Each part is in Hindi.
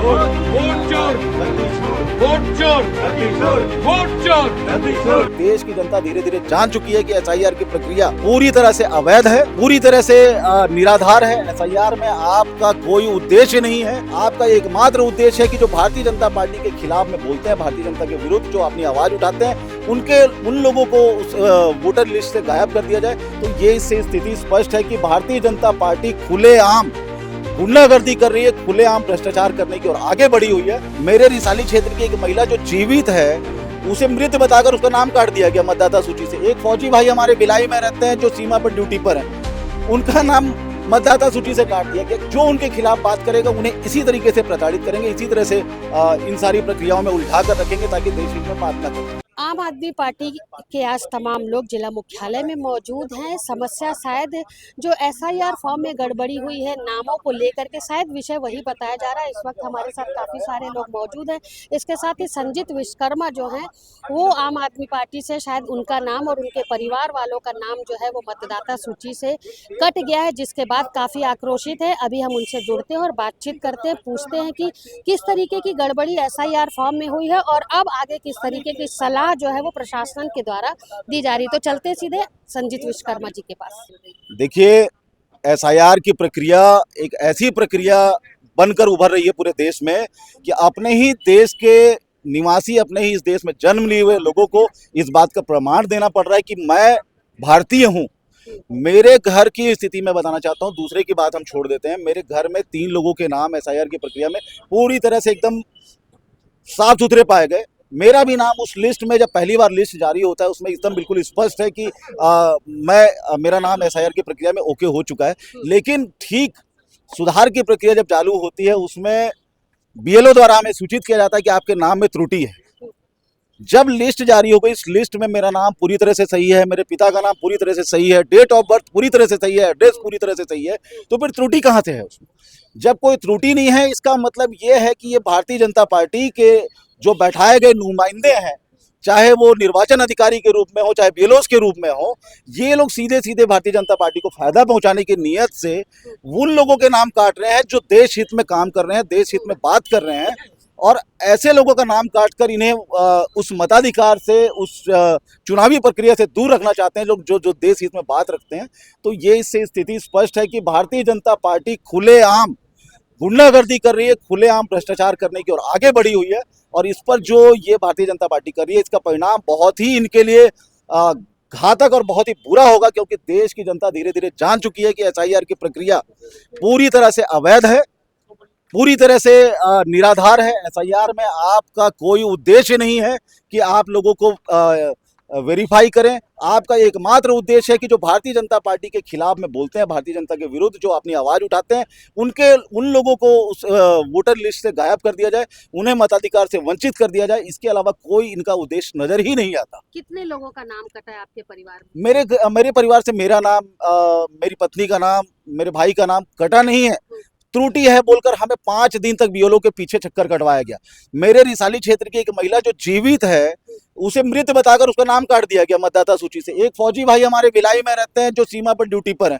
वोट चोर, वोट चोर, वोट चोर। देश की जनता धीरे धीरे जान चुकी है कि एसआईआर की प्रक्रिया पूरी तरह से अवैध है, पूरी तरह से निराधार है। एसआईआर में आपका कोई उद्देश्य नहीं है। आपका एकमात्र उद्देश्य है कि जो भारतीय जनता पार्टी के खिलाफ में बोलते हैं, भारतीय जनता के विरुद्ध जो अपनी आवाज उठाते हैं, उन लोगों को उस वोटर लिस्ट से गायब कर दिया जाए। तो ये इससे स्थिति स्पष्ट है कि भारतीय जनता पार्टी खुलेआम गुंडागर्दी कर रही है, खुलेआम भ्रष्टाचार करने की ओर आगे बढ़ी हुई है। मेरे रिसाली क्षेत्र की एक महिला जो जीवित है, उसे मृत बताकर उसका नाम काट दिया गया मतदाता सूची से। एक फौजी भाई हमारे भिलाई में रहते हैं जो सीमा पर ड्यूटी पर है, उनका नाम मतदाता सूची से काट दिया गया। जो उनके खिलाफ बात करेगा उन्हें इसी तरीके से प्रताड़ित करेंगे, इसी तरह से इन सारी प्रक्रियाओं में उलझा कर रखेंगे ताकि देश हित में बात न करें। आम आदमी पार्टी के आज तमाम लोग जिला मुख्यालय में मौजूद हैं। समस्या शायद जो एसआईआर फॉर्म में गड़बड़ी हुई है नामों को लेकर के, शायद विषय वही बताया जा रहा है। इस वक्त हमारे साथ काफ़ी सारे लोग मौजूद हैं। इसके साथ ही संजीत विश्वकर्मा जो हैं वो आम आदमी पार्टी से शायद उनका नाम और उनके परिवार वालों का नाम जो है वो मतदाता सूची से कट गया है, जिसके बाद काफ़ी आक्रोशित है। अभी हम उनसे जुड़ते हैं और बातचीत करते हैं, पूछते हैं कि किस तरीके की गड़बड़ी एसआईआर फॉर्म में हुई है और अब आगे किस तरीके की सलाह जो है वो प्रशासन के द्वारा दी जा रही। तो चलते सीधे संजीत विश्वकर्मा जी के पास। देखिए, एसआईआर की प्रक्रिया एक ऐसी प्रक्रिया बनकर उभर रही है पूरे देश में कि अपने ही देश के निवासी, अपने ही इस देश में जन्म लिए हुए लोगों को इस बात का प्रमाण देना पड़ रहा है कि मैं भारतीय हूँ। मेरे घर की स्थिति में बताना चाहता हूँ, दूसरे की बात हम छोड़ देते हैं। मेरे घर में 3 लोगों के नाम एसआईआर की प्रक्रिया में पूरी तरह से एकदम साफ सुथरे पाए गए। मेरा भी नाम उस लिस्ट में, जब पहली बार लिस्ट जारी होता है उसमें एकदम बिल्कुल स्पष्ट है कि मेरा नाम एसआईआर की प्रक्रिया में ओके हो चुका है। लेकिन ठीक सुधार की प्रक्रिया जब चालू होती है उसमें बीएलओ द्वारा हमें सूचित किया जाता है कि आपके नाम में त्रुटि है। जब लिस्ट जारी हो गई, इस लिस्ट में मेरा नाम पूरी तरह से सही है, मेरे पिता का नाम पूरी तरह से सही है, डेट ऑफ बर्थ पूरी तरह से सही है, एड्रेस पूरी तरह से सही है, तो फिर त्रुटि कहाँ से है उसमें? जब कोई त्रुटि नहीं है, इसका मतलब ये है कि ये भारतीय जनता पार्टी के जो बैठाए गए नुमाइंदे हैं, चाहे वो निर्वाचन अधिकारी के रूप में हो, चाहे बीएलओस के रूप में हो, ये लोग सीधे सीधे भारतीय जनता पार्टी को फायदा पहुंचाने की नीयत से उन लोगों के नाम काट रहे हैं जो देश हित में काम कर रहे हैं, देश हित में बात कर रहे हैं। और ऐसे लोगों का नाम काटकर इन्हें उस मताधिकार से, उस चुनावी प्रक्रिया से दूर रखना चाहते हैं लोग जो देश हित में बात रखते हैं। तो ये इससे स्थिति स्पष्ट है कि भारतीय जनता पार्टी खुलेआम गुंडागर्दी कर रही है, खुलेआम भ्रष्टाचार करने की ओर आगे बढ़ी हुई है। और इस पर जो ये भारतीय जनता पार्टी कर रही है, इसका परिणाम बहुत ही इनके लिए घातक और बहुत ही बुरा होगा, क्योंकि देश की जनता धीरे धीरे जान चुकी है कि एसआईआर की प्रक्रिया पूरी तरह से अवैध है, पूरी तरह से निराधार है। एसआईआर में आपका कोई उद्देश्य नहीं है कि आप लोगों को वेरीफाई करें। आपका एकमात्र उद्देश्य है कि जो भारतीय जनता पार्टी के खिलाफ में बोलते हैं, भारतीय जनता के विरुद्ध जो अपनी आवाज उठाते हैं, उन लोगों को उस वोटर लिस्ट से गायब कर दिया जाए, उन्हें मताधिकार से वंचित कर दिया जाए। इसके अलावा कोई इनका उद्देश्य नजर ही नहीं आता। कितने लोगों का नाम कटा है आपके परिवार में? मेरे परिवार से मेरा नाम, मेरी पत्नी का नाम, मेरे भाई का नाम कटा नहीं है। त्रुटि है बोलकर हमें 5 दिन तक बीएलओ के पीछे चक्कर कटवाया गया। मेरे रिसाली क्षेत्र की एक महिला जो जीवित है, उसे मृत बताकर उसका नाम काट दिया गया मतदाता सूची से। एक फौजी भाई हमारे भिलाई में रहते हैं जो सीमा पर ड्यूटी पर है,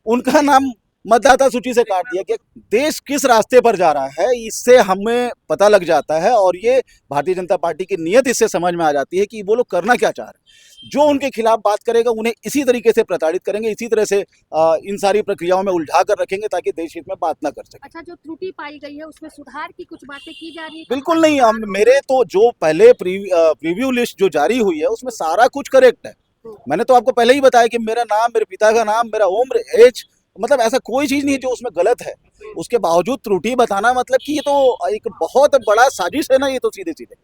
उनका नाम मतदाता सूची से काट दिया गया। देश किस रास्ते पर जा रहा है इससे हमें पता लग जाता है, और ये भारतीय जनता पार्टी की नीयत इससे समझ में आ जाती है कि वो लोग करना क्या चाह रहे हैं। जो उनके खिलाफ बात करेगा उन्हें इसी तरीके से प्रताड़ित करेंगे, इसी तरह से इन सारी प्रक्रियाओं में उलझा कर रखेंगे ताकि देश हित में बात ना कर सके। अच्छा, जो त्रुटि पाई गई है उसमें सुधार की कुछ बातें की जा रही है? बिल्कुल नहीं। मेरे तो जो पहले प्रीव्यू लिस्ट जो जारी हुई है उसमें सारा कुछ करेक्ट है। मैंने तो आपको पहले ही बताया कि मेरा नाम, मेरे पिता का नाम, मेरा उम्र, एज, मतलब ऐसा कोई चीज नहीं है जो उसमें गलत है। उसके बावजूद त्रुटि बताना मतलब कि ये तो एक बहुत बड़ा साजिश है ना, ये तो सीधे सीधे।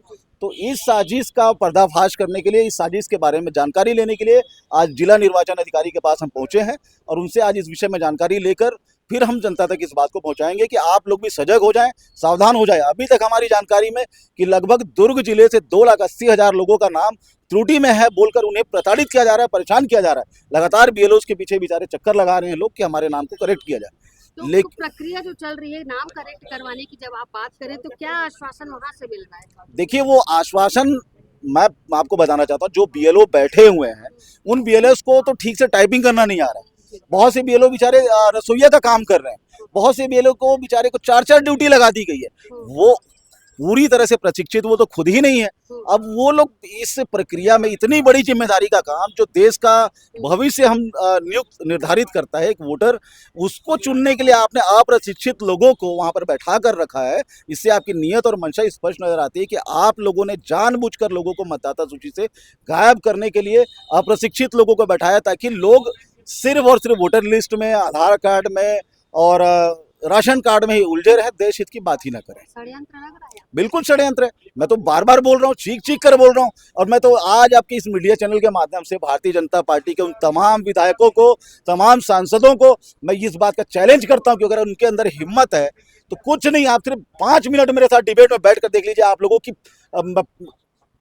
तो इस साजिश का पर्दाफाश करने के लिए, इस साजिश के बारे में जानकारी लेने के लिए आज जिला निर्वाचन अधिकारी के पास हम पहुंचे हैं, और उनसे आज इस विषय में जानकारी लेकर फिर हम जनता तक इस बात को पहुंचाएंगे कि आप लोग भी सजग हो जाएं, सावधान हो जाएं। अभी तक हमारी जानकारी में कि लगभग दुर्ग जिले से 2,80,000 लोगों का नाम त्रुटि में है बोलकर उन्हें प्रताड़ित किया जा रहा है, परेशान किया जा रहा है। लगातार बीएलओस के पीछे बेचारे चक्कर लगा रहे हैं लोग कि हमारे नाम को करेक्ट किया जाए। तो प्रक्रिया जो चल रही है नाम करेक्ट करवाने की, जब आप बात करें तो क्या आश्वासन वहां से मिल रहा है? देखिए, वो आश्वासन मैं आपको बताना चाहता हूँ, जो बीएलओ बैठे हुए हैं उन बीएलओस को तो ठीक से टाइपिंग करना नहीं आ रहा है। बहुत से बीएलओ बेचारे रसोईया का काम कर रहे हैं, बहुत से बीएलओ को बेचारे को 4-4 ड्यूटी लगा दी गई है। वो पूरी तरह से प्रशिक्षित वो तो खुद ही नहीं है। अब वो लोग इस प्रक्रिया में इतनी बड़ी जिम्मेदारी का काम, जो देश का भविष्य हम नियुक्त निर्धारित करता है एक वोटर, उसको चुनने के लिए आपने अप्रशिक्षित लोगों को वहां पर बैठा कर रखा है। इससे आपकी नीयत और मंशा स्पष्ट नजर आती है कि आप लोगों ने जानबूझकर लोगों को मतदाता सूची से गायब करने के लिए अप्रशिक्षित लोगों को बैठाया, ताकि लोग सिर्फ और सिर्फ वोटर लिस्ट में, आधार कार्ड में और राशन कार्ड में ही उलझे रहे, देश हित की बात ही ना करें। षड्यंत्र लग रहा है। बिल्कुल षड्यंत्र है। मैं तो बार बार बोल रहा हूँ, चीख चीख कर बोल रहा हूँ। और मैं तो आज आपके इस मीडिया चैनल के माध्यम से भारतीय जनता पार्टी के उन तमाम विधायकों को, तमाम सांसदों को मैं इस बात का चैलेंज करता हूँ कि अगर उनके अंदर हिम्मत है तो कुछ नहीं, आप सिर्फ 5 मिनट मेरे साथ डिबेट में बैठ कर देख लीजिए। आप लोगों की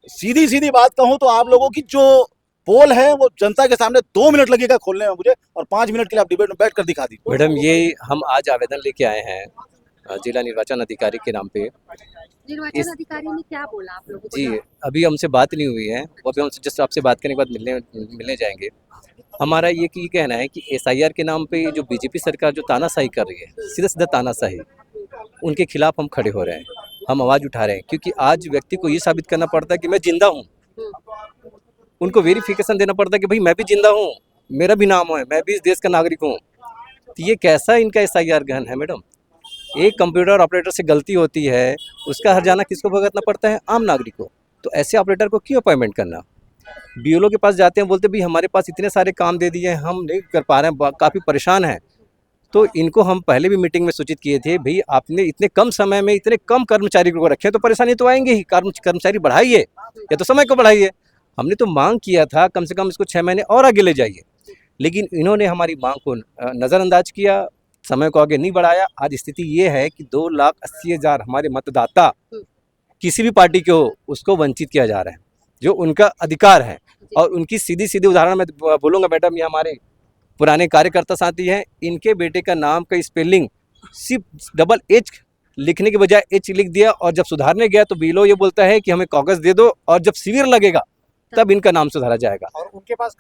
सीधी सीधी बात कहूँ तो आप लोगों की जो पोल है वो जनता के सामने 2 मिनट लगेगा खोलने में मुझे, और 5 मिनट के लिए आप डिबेट में बैठ कर दिखा दीजिए। मैडम, ये हम आज आवेदन लेके आए हैं जिला निर्वाचन अधिकारी के नाम पे। निर्वाचन अधिकारी ने क्या बोला आप लोगों को? जी, अभी हमसे बात नहीं हुई है, वो अभी हमसे जस्ट आपसे बात करने के बाद मिलने जाएंगे। हमारा ये कहना है कि एसआईआर के नाम पे जो बीजेपी सरकार जो तानाशाही कर रही है, सीधा सीधा तानाशाही, उनके खिलाफ हम खड़े हो रहे हैं, हम आवाज़ उठा रहे हैं। क्योंकि आज व्यक्ति को ये साबित करना पड़ता है कि मैं जिंदा हूँ, उनको वेरिफिकेशन देना पड़ता है कि भाई मैं भी जिंदा हूँ, मेरा भी नाम है, मैं भी इस देश का नागरिक हूँ। तो ये कैसा इनका एसआईआर गहन है मैडम? एक कंप्यूटर ऑपरेटर से गलती होती है, उसका हर्जाना किसको भुगतना पड़ता है? आम नागरिक को। तो ऐसे ऑपरेटर को क्यों अपॉइंटमेंट करना? बीएलओ के पास जाते हैं, बोलते भाई हमारे पास इतने सारे काम दे दिए हैं, हम नहीं कर पा रहे हैं, काफ़ी परेशान हैं। तो इनको हम पहले भी मीटिंग में सूचित किए थे, भाई आपने इतने कम समय में इतने कम कर्मचारी को रखे, तो परेशानी तो आएंगे ही, कर्मचारी बढ़ाइए या तो समय को बढ़ाइए। हमने तो मांग किया था कम से कम इसको 6 महीने और आगे ले जाइए, लेकिन इन्होंने हमारी मांग को नज़रअंदाज किया, समय को आगे नहीं बढ़ाया। आज स्थिति ये है कि 2,80,000 हमारे मतदाता किसी भी पार्टी के हो, उसको वंचित किया जा रहा है, जो उनका अधिकार है। और उनकी सीधी सीधी उदाहरण मैं बोलूँगा मैडम, ये हमारे पुराने कार्यकर्ता साथी हैं, इनके बेटे का नाम का स्पेलिंग सिर्फ डबल एच लिखने के बजाय एच लिख दिया, और जब सुधारने गया तो बीएलओ ये बोलता है कि हमें कागज़ दे दो, और जब शिविर लगेगा तब इनका नाम सुधारा जाएगा। और उनके पास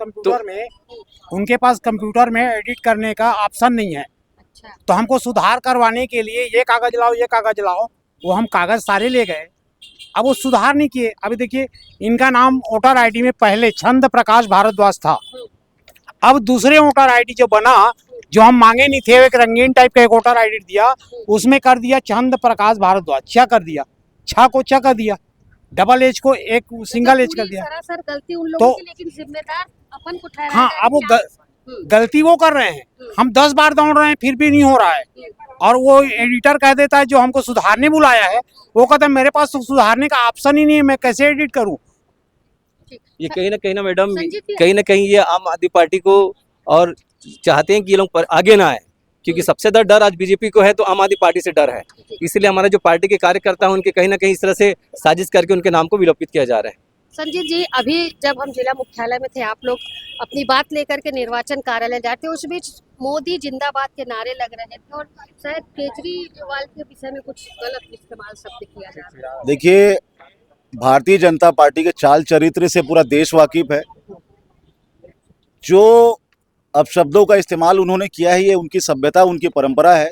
कंप्यूटर में एडिट करने का ऑप्शन नहीं है। अच्छा। तो हमको सुधार करवाने के लिए ये कागज लाओ, ये कागज लाओ, वो हम कागज सारे ले गए, अब वो सुधार नहीं किए। अभी देखिए, इनका नाम वोटर आईडी में पहले छंद प्रकाश भारद्वाज था, अब दूसरे वोटर आईडी जो बना, जो हम मांगे नहीं थे, एक रंगीन टाइप का एक वोटर आईडी दिया, उसमें कर दिया चंद प्रकाश भारद्वाज, क्या कर दिया, छा को चा कर दिया, डबल एच को एक सिंगल एच कर दिया। सरासर गलती उन लोगों की, लेकिन जिम्मेदार अपन को ठहराया हाँ, जाए अब वो कि गलती वो कर रहे हैं, हम 10 बार दौड़ रहे हैं फिर भी नहीं हो रहा है। और वो एडिटर कह देता है, जो हमको सुधारने बुलाया है, वो कहता है मेरे पास तो सुधारने का ऑप्शन ही नहीं है, मैं कैसे एडिट करूं? ये कहीं ना मैडम, संजीव जी, कहीं ना कहीं ये आम आदमी पार्टी को और चाहते हैं कि ये लोग आगे ना आए, क्योंकि सबसे ज़्यादा डर आज बीजेपी को है, तो आम आदमी पार्टी से डर है। इसलिए हमारे जो पार्टी के कार्यकर्ता हैं, उनके कहीं ना कहीं इस तरह से साजिश करके उनके नाम को विलोपित किया जा रहा है। संजीव जी, अभी जब हम जिला मुख्यालय में थे, आप लोग अपनी बात लेकर के निर्वाचन कार्यालय जाते, उस बीच मोदी जिंदाबाद के नारे लग रहे थे, और शायद केजरीवाल के विषय में कुछ गलत इस्तेमाल शब्द किया जा रहा है। देखिए, भारतीय जनता पार्टी के चाल चरित्र से पूरा देश वाकिफ है। जो अपशब्दों का इस्तेमाल उन्होंने किया है, ये उनकी सभ्यता, उनकी परंपरा है।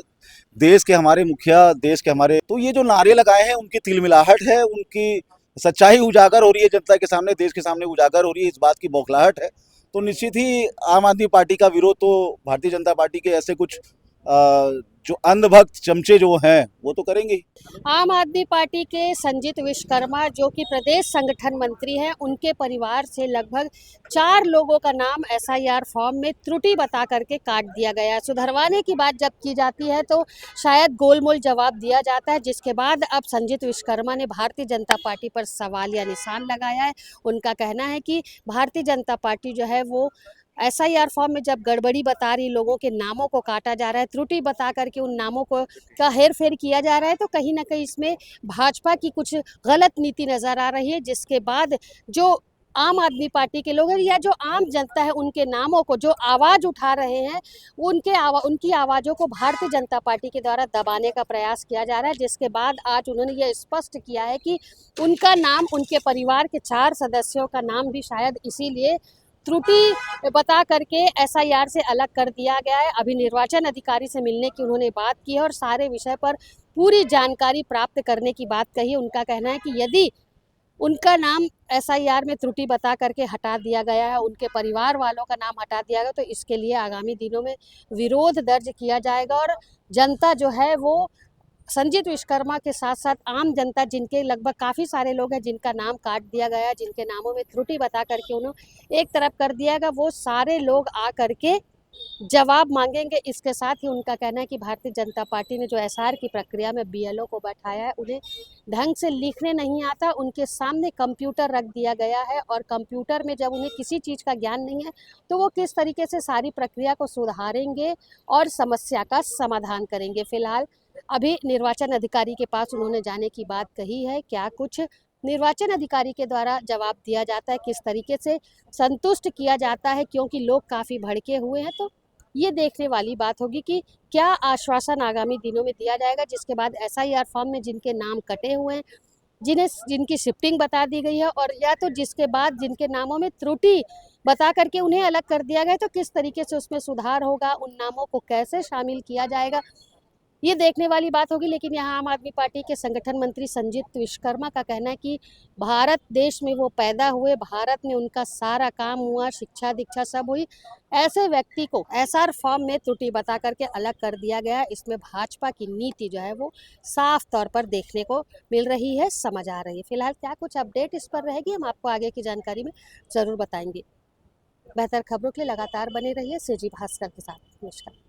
देश के हमारे मुखिया, देश के हमारे, तो ये जो नारे लगाए हैं, उनकी तिलमिलाहट है, उनकी सच्चाई उजागर हो रही है जनता के सामने, देश के सामने उजागर हो रही है, इस बात की बौखलाहट है। तो निश्चित ही आम आदमी पार्टी का विरोध तो भारतीय जनता पार्टी के ऐसे कुछ जो अंधभक्त चमचे जो हैं वो तो करेंगे ही। आम आदमी पार्टी के संजीत विश्वकर्मा, जो कि प्रदेश संगठन मंत्री हैं, उनके परिवार से लगभग 4 लोगों का नाम एसआईआर फॉर्म में त्रुटि बता करके काट दिया गया है। सुधरवाने की बात जब की जाती है तो शायद गोलमोल जवाब दिया जाता है, जिसके बाद अब संजीत विश्वकर्मा ने भारतीय जनता पार्टी पर सवाल या निशान लगाया है। उनका कहना है कि भारतीय जनता पार्टी जो है वो एसआईआर फॉर्म में जब गड़बड़ी बता रही, लोगों के नामों को काटा जा रहा है, त्रुटि बता करके उन नामों को का हेरफेर किया जा रहा है, तो कहीं ना कहीं इसमें भाजपा की कुछ गलत नीति नज़र आ रही है, जिसके बाद जो आम आदमी पार्टी के लोग हैं या जो आम जनता है, उनके नामों को जो आवाज़ उठा रहे हैं, उनकी आवाज़ों को भारतीय जनता पार्टी के द्वारा दबाने का प्रयास किया जा रहा है। जिसके बाद आज उन्होंने ये स्पष्ट किया है कि उनका नाम, उनके परिवार के 4 सदस्यों का नाम भी शायद इसीलिए त्रुटि बता करके एसआईआर से अलग कर दिया गया है। अभी निर्वाचन अधिकारी से मिलने की उन्होंने बात की है और सारे विषय पर पूरी जानकारी प्राप्त करने की बात कही है। उनका कहना है कि यदि उनका नाम एसआईआर में त्रुटि बता करके हटा दिया गया है, उनके परिवार वालों का नाम हटा दिया गया, तो इसके लिए आगामी दिनों में विरोध दर्ज किया जाएगा और जनता जो है वो संजीत विश्वकर्मा के साथ साथ आम जनता, जिनके लगभग काफ़ी सारे लोग हैं जिनका नाम काट दिया गया, जिनके नामों में त्रुटि बता करके उन्हें एक तरफ कर दिया गया, वो सारे लोग आ करके जवाब मांगेंगे। इसके साथ ही उनका कहना है कि भारतीय जनता पार्टी ने जो एसआर की प्रक्रिया में बीएलओ को बैठाया है, उन्हें ढंग से लिखने नहीं आता, उनके सामने कंप्यूटर रख दिया गया है और कंप्यूटर में जब उन्हें किसी चीज़ का ज्ञान नहीं है तो वो किस तरीके से सारी प्रक्रिया को सुधारेंगे और समस्या का समाधान करेंगे। फिलहाल अभी निर्वाचन अधिकारी के पास उन्होंने जाने की बात कही है। क्या कुछ निर्वाचन अधिकारी के द्वारा जवाब दिया जाता है, किस तरीके से संतुष्ट किया जाता है, क्योंकि लोग काफ़ी भड़के हुए हैं, तो ये देखने वाली बात होगी कि क्या आश्वासन आगामी दिनों में दिया जाएगा, जिसके बाद एसआईआर फॉर्म में जिनके नाम कटे हुए हैं, जिनकी शिफ्टिंग बता दी गई है, और या तो जिसके बाद जिनके नामों में त्रुटि बता करके उन्हें अलग कर दिया गया, तो किस तरीके से उसमें सुधार होगा, उन नामों को कैसे शामिल किया जाएगा, ये देखने वाली बात होगी। लेकिन यहाँ आम आदमी पार्टी के संगठन मंत्री संजीत विश्वकर्मा का कहना है कि भारत देश में वो पैदा हुए, भारत में उनका सारा काम हुआ, शिक्षा दीक्षा सब हुई, ऐसे व्यक्ति को एसआर फॉर्म में त्रुटि बता करके अलग कर दिया गया। इसमें भाजपा की नीति जो है वो साफ तौर पर देखने को मिल रही है, समझ आ रही है। फिलहाल क्या कुछ अपडेट इस पर रहेगी, हम आपको आगे की जानकारी में ज़रूर बताएंगे। बेहतर खबरों के लिए लगातार बने रहिए सीजी भास्कर के साथ। नमस्कार।